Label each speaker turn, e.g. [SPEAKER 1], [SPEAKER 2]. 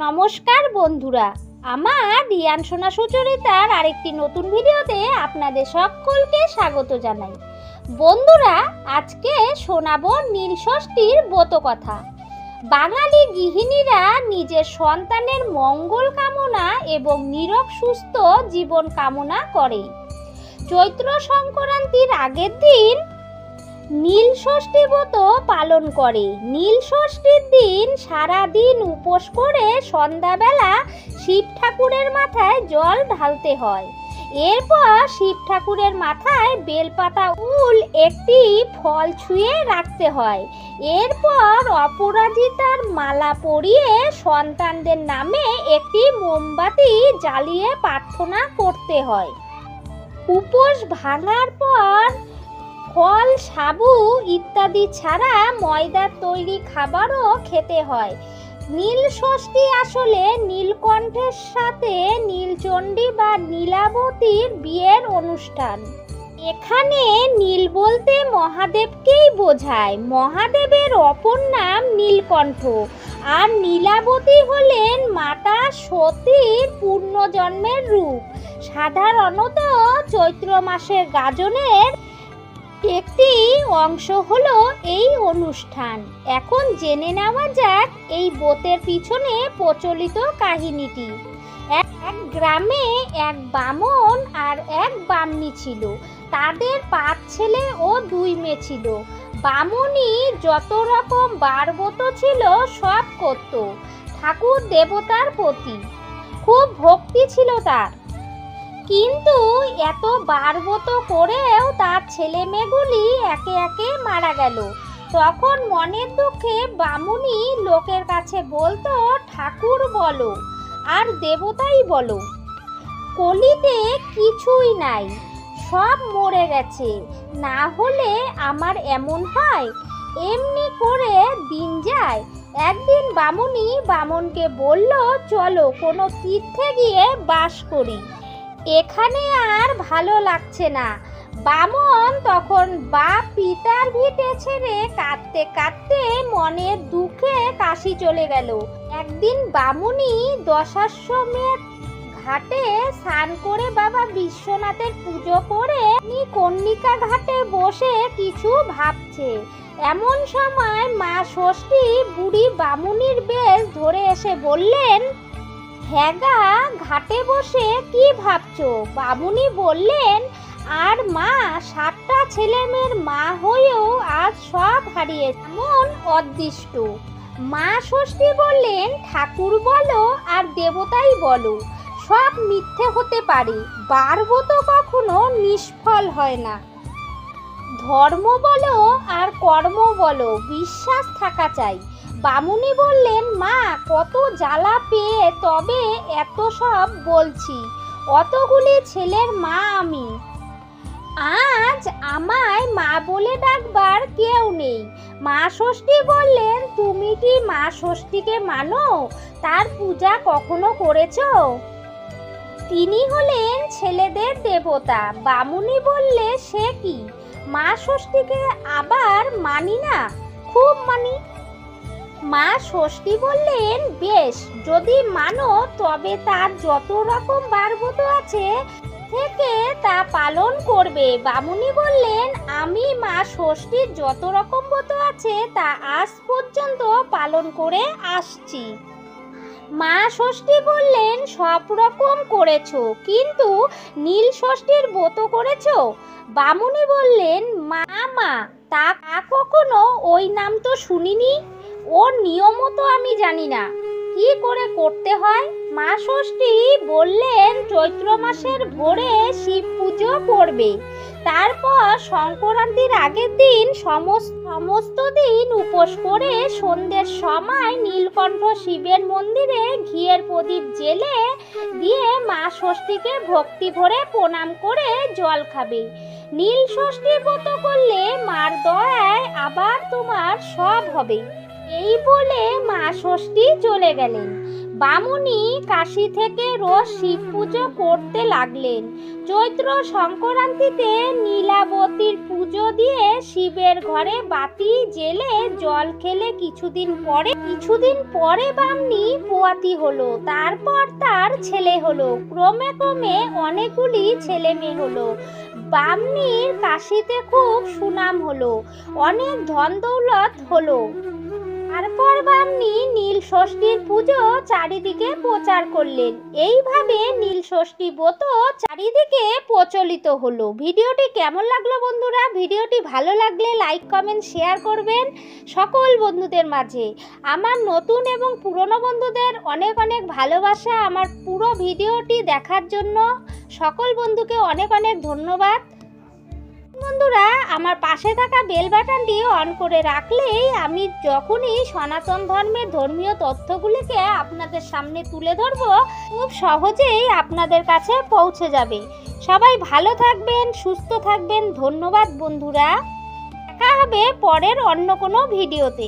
[SPEAKER 1] নমস্কার বন্ধুরা, আমার রিয়ান সোনা সুচরিতার আরেকটি নতুন ভিডিওতে আপনাদের সকলকে স্বাগত জানাই। বন্ধুরা, আজকে শোনাবো নীলষষ্ঠীর ব্রতকথা। বাঙালি গৃহিণীরা নিজের সন্তানের মঙ্গল কামনা এবং নীরোগ সুস্থ জীবন কামনা করে। চৈত্র সংক্রান্তির আগের দিন নীলষষ্ঠী ব্রত পালন করে। নীলষষ্ঠীর দিন সারা দিন উপোস করে সন্ধ্যাবেলা শিব ঠাকুরের মাথায় জল ঢালতে হয়। এরপর শিব ঠাকুরের মাথায় বেলপাতা উল একটি ফল ছুঁয়ে রাখতে হয়। এরপর অপরাজিতার মালা পরিয়ে সন্তানদের নামে একটি মোমবাতি জ্বালিয়ে প্রার্থনা করতে হয়। উপোস ভাঙার পর ফল, সাবু ইত্যাদি ছাড়া ময়দার তৈরি খাবারও খেতে হয়। নীলষষ্ঠী আসলে নীলকণ্ঠের সাথে নীলচণ্ডী বা নীলাবতীর বিয়ের অনুষ্ঠান। এখানে নীল বলতে মহাদেবকেই বোঝায়। মহাদেবের অপর নাম নীলকণ্ঠ, আর নীলাবতী হলেন মাতা সতীর পূর্বজন্মের রূপ। সাধারণত চৈত্র মাসের গাজনের একটি অংশ হলো এই অনুষ্ঠান। এখন জেনে নেওয়া যাক এই ব্রতের পিছনে প্রচলিত কাহিনীটি। এক গ্রামে এক বামন আর এক বামনী ছিল। তাদের 5 ছেলে ও 2 মেয়ে ছিল। বামনী যত রকম ব্রত ছিল সব করত। ঠাকুর দেবতার প্রতি খুব ভক্তি ছিল তার। কিন্তু এত ব্রত করেও তার ছেলে মেয়েগুলি একে একে মারা গেল। তখন মনের দুঃখে বামুনি লোকের কাছে বলতো, ঠাকুর বলো আর দেবতাই বলো, কলিতে কিছুই নাই, সব মরে গেছে, না হলে আমার এমন হয়। এমনি করে দিন যায়। একদিন বামুনি বামনকে বলল, চলো কোনো তীর্থে গিয়ে বাস করি, এখানে আর ভালো লাগছে না। বামন তখন বাপ পিতার ভিটে ছেড়ে কাঁদতে কাঁদতে মনের দুঃখে কাশি চলে গেল। একদিন বামুনি দশাশ্বমেধ ঘাটে স্নান করে বাবা বিশ্বনাথের পুজো করে কর্ণিকা ঘাটে বসে কিছু ভাবছে। এমন সময় মা ষষ্ঠী বুড়ি বামুনির বেশ ধরে এসে বললেন, হ্যাগা, ঘাটে বসে কি ভাবছো? বামুনি বললেন, আর মা, 7টা ছেলে মেয়ের মা হয়েও আজ সব হারিয়ে এমন অদৃষ্ট। মা ষষ্ঠী বললেন, ঠাকুর বলো আর দেবতাই বলো, সব মিথ্যে হতে পারে, ব্রত কখনো নিষ্ফল হয় না। ধর্ম বলো আর কর্ম বলো, বিশ্বাস থাকা চাই। বামুনি বললেন, মা, কত জ্বালা পেয়ে তবে এত সব বলছি। অতগুলি ছেলের মা আমি, আজ আমায় মা বলে ডাকবার কেউ নেই। মা ষষ্ঠী বললেন, তুমি কি মা ষষ্ঠীকে মানো? তার পূজা কখনো করেছো? তিনি হলেন ছেলেদের দেবতা। বামুনি বললে, সে কি, মা ষষ্ঠীকে আবার মানি না, খুব মানি। মা ষষ্ঠী বললেন, বেশ, যদি মানো তবে তার যত রকম ব্রত আছে থেকে তা পালন করবে। বামুনি বললেন, আমি মা ষষ্ঠীর যত রকম ব্রত আছে তা আজ পর্যন্ত পালন করে আসছি। মা ষষ্ঠী বললেন, সব রকম করেছো, কিন্তু নীল ষষ্ঠীর ব্রত করেছো? বামুনি বললেন, মা, তা কখনো ওই নাম তো শুনিনি, ওর নিয়মও তো আমি জানি না, কি করে করতে হয়। মা ষষ্ঠী বললেন, চৈত্র মাসের ভোরে শিব পুজো করবে, তারপর সংক্রান্তির আগের দিন সমস্ত দিন উপোস করে সন্ধ্যের সময় নীলকণ্ঠ শিবের মন্দিরে ঘিয়ের প্রদীপ জ্বেলে দিয়ে মা ষষ্ঠীকে ভক্তি ভরে প্রণাম করে জল খাবে। নীল ষষ্ঠীর ব্রত করলে মার দয়ায় আবার তোমার সব হবে। এই বলে মা ষষ্ঠী চলে গেলেন। বামুনি কাশি থেকে রোজ শিব পুজো করতে লাগলেন। চৈত্র সংক্রান্তিতে নীলাবতীর পুজো দিয়ে শিবের ঘরে বাতি জেলে জল খেলে কিছুদিন পরে বামনি পোয়াতি হলো। তারপর তার ছেলে হলো। ক্রমে ক্রমে অনেকগুলি ছেলে মেয়ে হলো। বামনির কাশিতে খুব সুনাম হলো, অনেক ধন দৌলত হলো। তারপর বামনি নীল ষষ্ঠীর পুজো চারিদিকে প্রচার করলেন। এইভাবে নীল ষষ্ঠী ব্রত চারিদিকে প্রচলিত হলো। ভিডিওটি কেমন লাগলো বন্ধুরা? ভিডিওটি ভালো লাগলে লাইক কমেন্ট শেয়ার করবেন সকল বন্ধুদের মাঝে। আমার নতুন এবং পুরনো বন্ধুদের অনেক অনেক ভালোবাসা। আমার পুরো ভিডিওটি দেখার জন্য সকল বন্ধুকে অনেক অনেক ধন্যবাদ। বন্ধুরা, আমার পাশে থাকা বেল বাটনটি অন করে রাখলেই আমি যখনই সনাতন ধর্মের ধর্মীয় তথ্যগুলিকে আপনাদের সামনে তুলে ধরবো, খুব সহজেই আপনাদের কাছে পৌঁছে যাবে। সবাই ভালো থাকবেন, সুস্থ থাকবেন। ধন্যবাদ বন্ধুরা। দেখা হবে পরের অন্য কোনো ভিডিওতে।